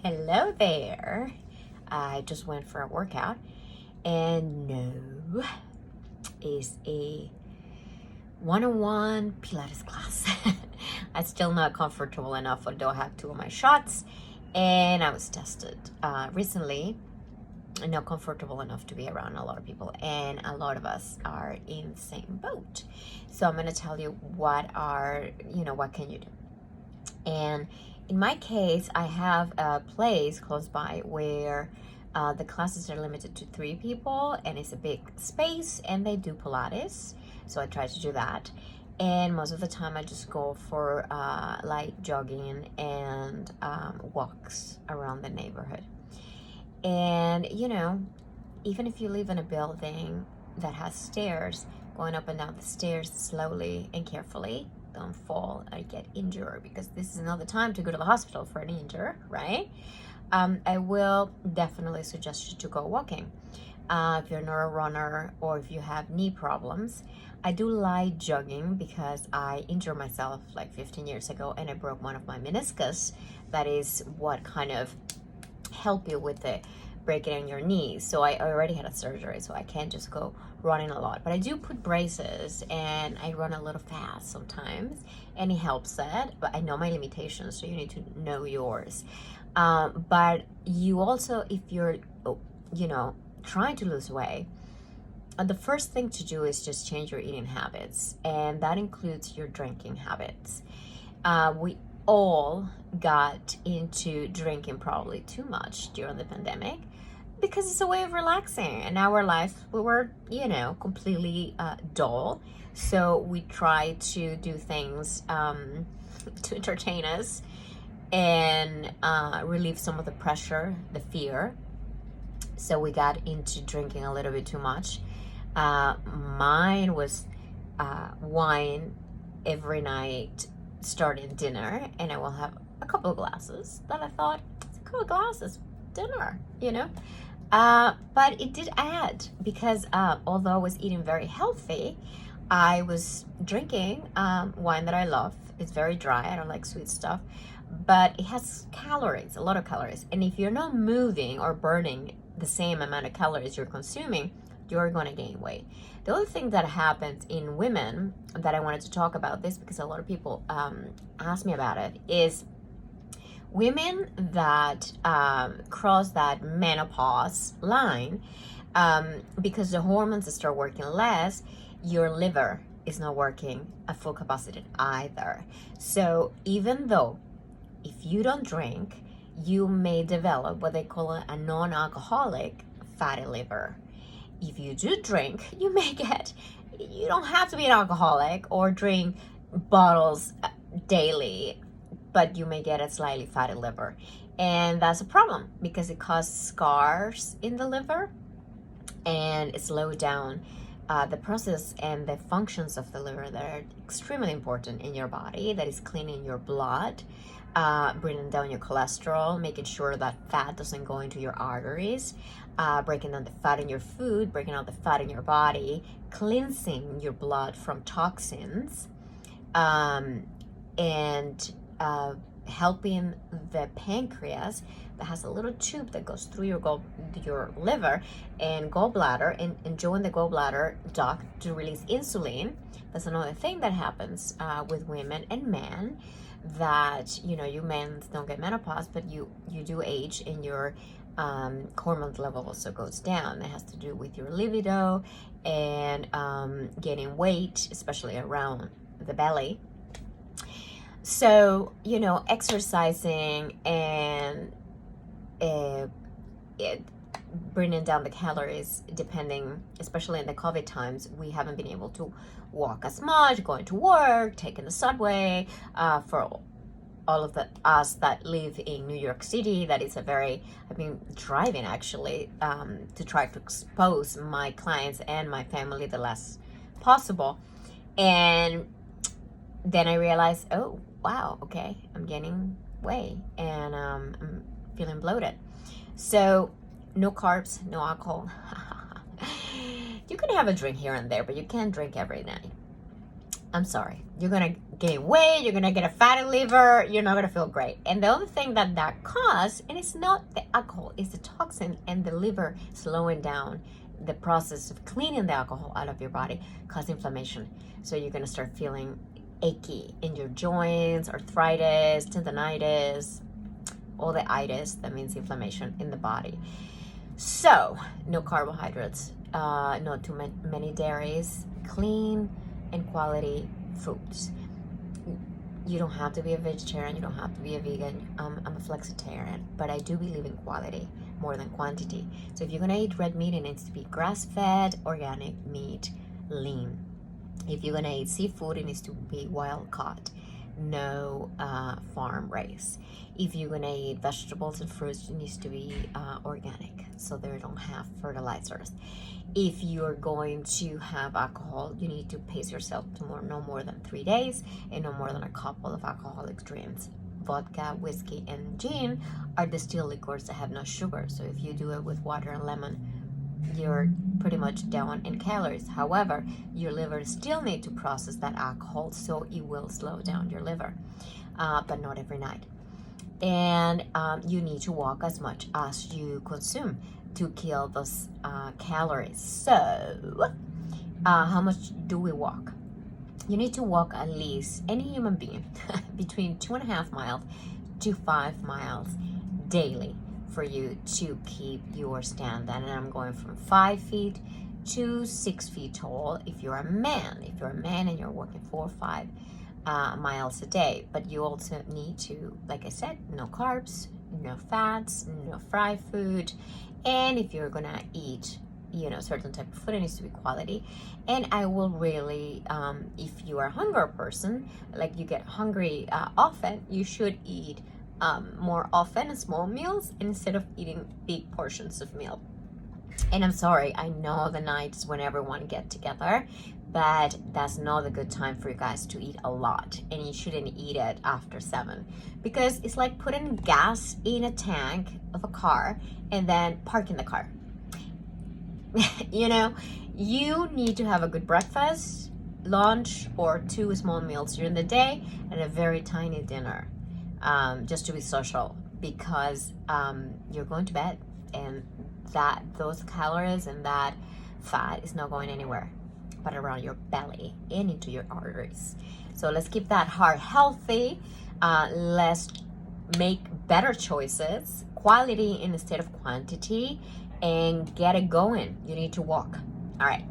Hello there. I just went for a workout, and no, is a one-on-one Pilates class. I'm still not comfortable enough, although I have 2 of my shots, and I was tested recently. I'm not comfortable enough to be around a lot of people, and a lot of us are in the same boat. So I'm going to tell you what can you do. And in my case, I have a place close by where the classes are limited to 3 people, and it's a big space, and they do Pilates. So I try to do that. And most of the time I just go for light jogging and walks around the neighborhood. And even if you live in a building that has stairs, going up and down the stairs slowly and carefully, don't fall or get injured, because this is not the time to go to the hospital for an injury, right? I will definitely suggest you to go walking. If you're not a runner or if you have knee problems, I do light jogging because I injured myself like 15 years ago and I broke one of my meniscus. That is what kind of help you with the breaking in your knees. So I already had a surgery, so I can't just go running a lot, but I do put braces and I run a little fast sometimes, and it helps that. But I know my limitations, so you need to know yours. But you also, if you're trying to lose weight, the first thing to do is just change your eating habits, and that includes your drinking habits. We all got into drinking probably too much during the pandemic because it's a way of relaxing. And our lives, we were, completely dull. So we try to do things to entertain us and relieve some of the pressure, the fear. So we got into drinking a little bit too much. Mine was wine every night starting dinner, and I will have a couple of glasses. That I thought, it's a couple of glasses, dinner, but it did add, because although I was eating very healthy, I was drinking wine that I love. It's very dry. I don't like sweet stuff, but it has calories, a lot of calories. And if you're not moving or burning the same amount of calories you're consuming, you're going to gain weight. The other thing that happens in women that I wanted to talk about this, because a lot of people ask me about it, is women that cross that menopause line, because the hormones start working less, your liver is not working at full capacity either. So even though if you don't drink, you may develop what they call a non-alcoholic fatty liver. If you do drink, you don't have to be an alcoholic or drink bottles daily, but you may get a slightly fatty liver. And that's a problem because it causes scars in the liver, and it slows down the process and the functions of the liver that are extremely important in your body, that is cleaning your blood, bringing down your cholesterol, making sure that fat doesn't go into your arteries, breaking down the fat in your food, breaking out the fat in your body, cleansing your blood from toxins, and helping the pancreas, that has a little tube that goes through your liver and gallbladder, and join the gallbladder duct to release insulin. That's another thing that happens with women and men, that you men don't get menopause, but you do age, and your hormone level also goes down. It has to do with your libido and gaining weight, especially around the belly. So exercising and bringing down the calories, depending, especially in the COVID times, we haven't been able to walk as much, going to work, taking the subway. For all of us that live in New York City, that is I've been driving actually to try to expose my clients and my family the less possible. And then I realized, oh wow, okay, I'm gaining weight, and I'm feeling bloated. So no carbs, no alcohol. You can have a drink here and there, but you can't drink every night. I'm sorry, you're gonna gain weight, you're gonna get a fatty liver, you're not gonna feel great. And the other thing that causes, and it's not the alcohol, it's the toxin and the liver slowing down the process of cleaning the alcohol out of your body, cause inflammation. So you're gonna start feeling achy in your joints, arthritis, tendonitis, all the itis, that means inflammation in the body. So no carbohydrates, not too many dairies, clean and quality foods. You don't have to be a vegetarian, you don't have to be a vegan. I'm a flexitarian, but I do believe in quality more than quantity. So if you're gonna eat red meat, it needs to be grass-fed, organic meat, lean. If you're gonna eat seafood, it needs to be wild caught, no farm raised. If you're gonna eat vegetables and fruits, it needs to be organic, so they don't have fertilizers. If you're going to have alcohol, you need to pace yourself to no more than 3 days and no more than a couple of alcoholic drinks. Vodka, whiskey, and gin are distilled liquors that have no sugar. So if you do it with water and lemon, you're pretty much down in calories. However, your liver still needs to process that alcohol, so it will slow down your liver, but not every night. And you need to walk as much as you consume to kill those calories. So how much do we walk? You need to walk at least, any human being, between 2.5 miles to 5 miles daily for you to keep your standard. And I'm going from 5 feet to 6 feet tall if you're a man. If you're a man and you're walking 4 or 5 miles a day. But you also need to, like I said, no carbs, no fats, no fried food. And if you're gonna eat, certain type of food, it needs to be quality. And I will really, if you are a hungry person, like you get hungry often, you should eat more often small meals instead of eating big portions of meal. And I'm sorry, I know the nights when everyone get together, but that's not a good time for you guys to eat a lot, and you shouldn't eat it after 7, because it's like putting gas in a tank of a car and then parking the car. You need to have a good breakfast, lunch, or 2 small meals during the day, and a very tiny dinner, just to be social, because you're going to bed, and those calories and that fat is not going anywhere but around your belly and into your arteries. So let's keep that heart healthy. Let's make better choices, quality instead of quantity, and get it going. You need to walk. All right,